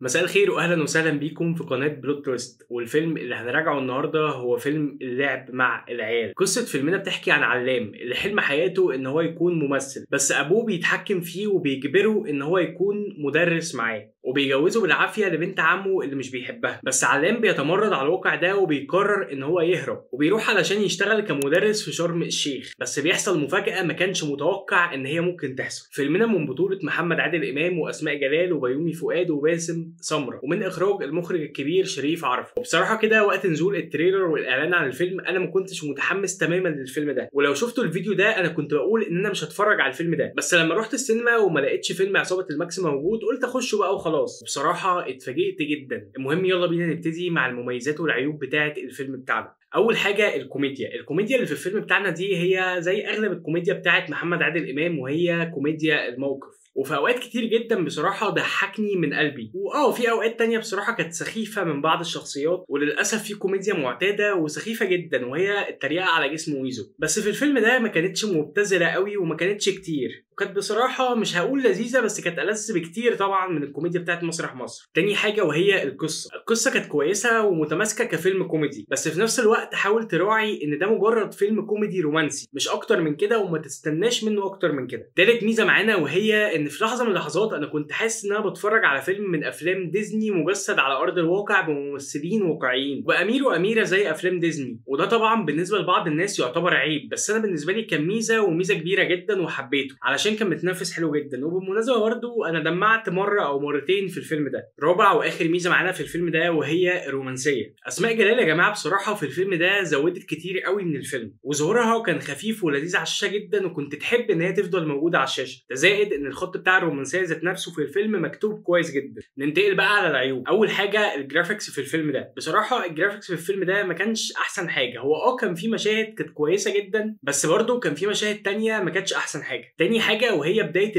مساء الخير واهلا وسهلا بيكم في قناه بلوت تويست. والفيلم اللي هنراجعه النهارده هو فيلم اللعب مع العيال. قصه فيلمنا بتحكي عن علام اللي حلم حياته ان هو يكون ممثل، بس ابوه بيتحكم فيه وبيجبره ان هو يكون مدرس معاه وبيجوزه بالعافيه لبنت عمه اللي مش بيحبها. بس علام بيتمرد على الواقع ده وبيقرر ان هو يهرب وبيروح علشان يشتغل كمدرس في شرم الشيخ. بس بيحصل مفاجاه ما كانش متوقع ان هي ممكن تحصل. فيلمنا من بطوله محمد عادل امام واسماء جلال وبيومي فؤاد وباسم سمرة، ومن اخراج المخرج الكبير شريف عرفة. وبصراحه كده وقت نزول التريلر والاعلان عن الفيلم انا ما كنتش متحمس تماما للفيلم ده، ولو شفتوا الفيديو ده انا كنت بقول ان انا مش هتفرج على الفيلم ده. بس لما رحت السينما وما لقيتش فيلم عصابه الماكس موجود قلت اخشه بقى وخلاص. بصراحه اتفاجئت جدا. المهم يلا بينا نبتدي مع المميزات والعيوب بتاعه الفيلم بتاعنا. اول حاجه الكوميديا اللي في الفيلم بتاعنا دي هي زي اغلب الكوميديا بتاعه محمد عادل امام، وهي كوميديا الموقف. وفي اوقات كتير جدا بصراحه ضحكني من قلبي، في اوقات تانية بصراحه كانت سخيفه من بعض الشخصيات، وللاسف في كوميديا معتاده وسخيفه جدا وهي التريقه على جسم ويزو. بس في الفيلم ده ما كانتش مبتذله قوي وما كانتش كتير، وكانت بصراحه مش هقول لذيذه بس كانت ألذ بكتير طبعا من الكوميديا بتاعت مسرح مصر. تاني حاجه وهي القصه كانت كويسه ومتماسكه كفيلم كوميدي، بس في نفس الوقت حاول تراعي ان ده مجرد فيلم كوميدي رومانسي مش اكتر من كده، وما تستناش منه اكتر من كده. تالت ميزه معانا وهي ان في لحظه من اللحظات انا كنت حاسس ان انا بتفرج على فيلم من افلام ديزني مجسد على ارض الواقع بممثلين واقعيين وامير واميره زي افلام ديزني. وده طبعا بالنسبه لبعض الناس يعتبر عيب، بس انا بالنسبه لي كان ميزه وميزه كبيره جدا وحبيته علشان كان متنافس حلو جدا. وبالمناسبه برضه انا دمعت مره او مرتين في الفيلم ده. رابع واخر ميزه معانا في الفيلم ده وهي الرومانسيه. اسماء جلال يا جماعه بصراحه في الفيلم ده زودت كتير قوي من الفيلم، وظهورها كان خفيف ولذيذ على الشاشه جدا، وكنت تحب ان هي تفضل موجوده على الشاشه. ده زائد ان الخط بتاع الرومانسيه ذات نفسه في الفيلم مكتوب كويس جدا. ننتقل بقى على العيوب. اول حاجه الجرافيكس في الفيلم ده. بصراحه الجرافيكس في الفيلم ده ما كانش احسن حاجه. هو كان في مشاهد كانت كويسه جدا، بس برضه كان في مشاهد تانية ما كانتش احسن حاجه. تاني حاجه وهي بدايه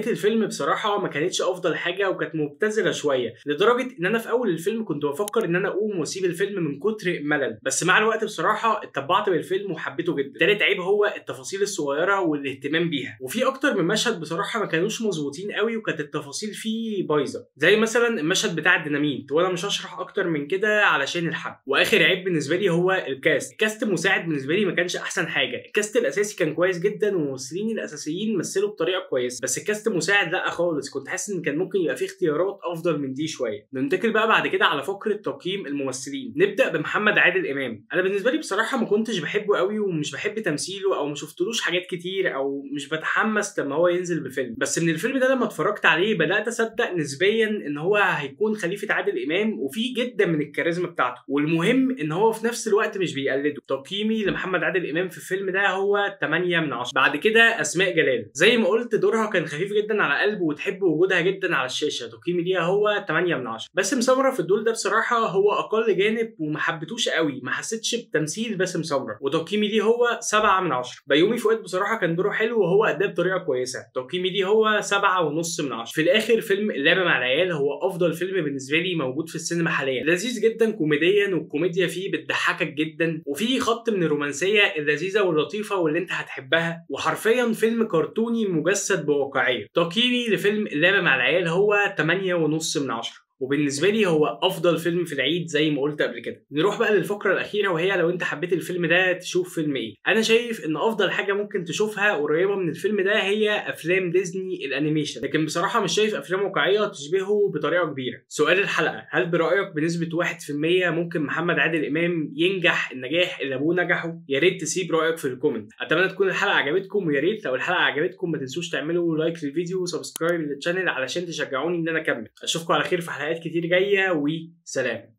الفيلم بصراحه ما كانتش افضل حاجه وكانت مبتذله شويه، لدرجه ان انا في اول الفيلم كنت بفكر ان انا اقوم واسيب الفيلم من كتر الملل. بس مع الوقت بصراحه اتطبعت بالفيلم وحبيته جدا. تالت عيب هو التفاصيل الصغيره والاهتمام بيها، وفي اكتر من مشهد بصراحه ما كانوش مظبوطين قوي وكانت التفاصيل فيه بايظه، زي مثلا المشهد بتاع الديناميت، وانا مش هشرح اكتر من كده علشان الحق. واخر عيب بالنسبه لي هو الكاست المساعد بالنسبه لي ما كانش احسن حاجه. الكاست الاساسي كان كويس جدا والممثلين الاساسيين مثلوا بطريقه كويسه، بس الكاست المساعد لا خالص. كنت حاسس ان كان ممكن يبقى فيه اختيارات افضل من دي شويه. ننتقل بقى بعد كده على فقره تقييم الممثلين. نبدا بمحمد عادل امام. انا بالنسبه لي بصراحه ما كنتش بحبه قوي ومش بحب تمثيله او ما شفتلوش حاجات كتير او مش بتحمس لما هو ينزل بفيلم. بس من الفيلم ده لما اتفرجت عليه بدات اصدق نسبيا ان هو هيكون خليفه عادل امام، وفيه جدا من الكاريزما بتاعته، والمهم ان هو في نفس الوقت مش بيقلده. تقييمي لمحمد عادل امام في الفيلم ده هو 8 من 10. بعد كده اسماء جلال، زي ما قلت دورها كان خفيف جدا على قلب وتحب وجودها جدا على الشاشه. تقييمي ليها هو 8 من 10. باسم سمرة في الدور ده بصراحه هو اقل جانب وما حبيتوش قوي، ما حسيتش بتمثيل باسم سمرة، وتقييمي ليه هو 7 من 10. بيومي فؤاد بصراحه كان دوره حلو وهو اداه بطريقه كويسه. تقييمي ليه هو 7.5 من 10. في الاخر فيلم اللعبه مع العيال هو افضل فيلم بالنسبه لي موجود في السينما حاليا. لذيذ جدا كوميديا، والكوميديا فيه بتضحكك جدا، وفيه خط من الرومانسيه اللذيذه واللطيفه واللي انت هتحبها، وحرفيا فيلم كرتوني مجسد بواقعيه. تقييمي لفيلم اللعبه مع العيال هو 8.5 من 10. وبالنسبه لي هو افضل فيلم في العيد زي ما قلت قبل كده. نروح بقى للفقره الاخيره وهي لو انت حبيت الفيلم ده تشوف فيلم ايه. انا شايف ان افضل حاجه ممكن تشوفها قريبه من الفيلم ده هي افلام ديزني الانيميشن، لكن بصراحه مش شايف افلام واقعيه تشبهه بطريقه كبيره. سؤال الحلقه، هل برايك بنسبه 1% ممكن محمد عادل امام ينجح النجاح اللي ابوه نجحه؟ يا ريت تسيب رايك في الكومنت. اتمنى تكون الحلقه عجبتكم، ويا ريت لو الحلقه عجبتكم ما تنسوش تعملوا لايك للفيديو وسبسكرايب للشانل علشان تشجعوني ان انا اكمل. اشوفكم على خير في حلقات كتير جايه، وسلام.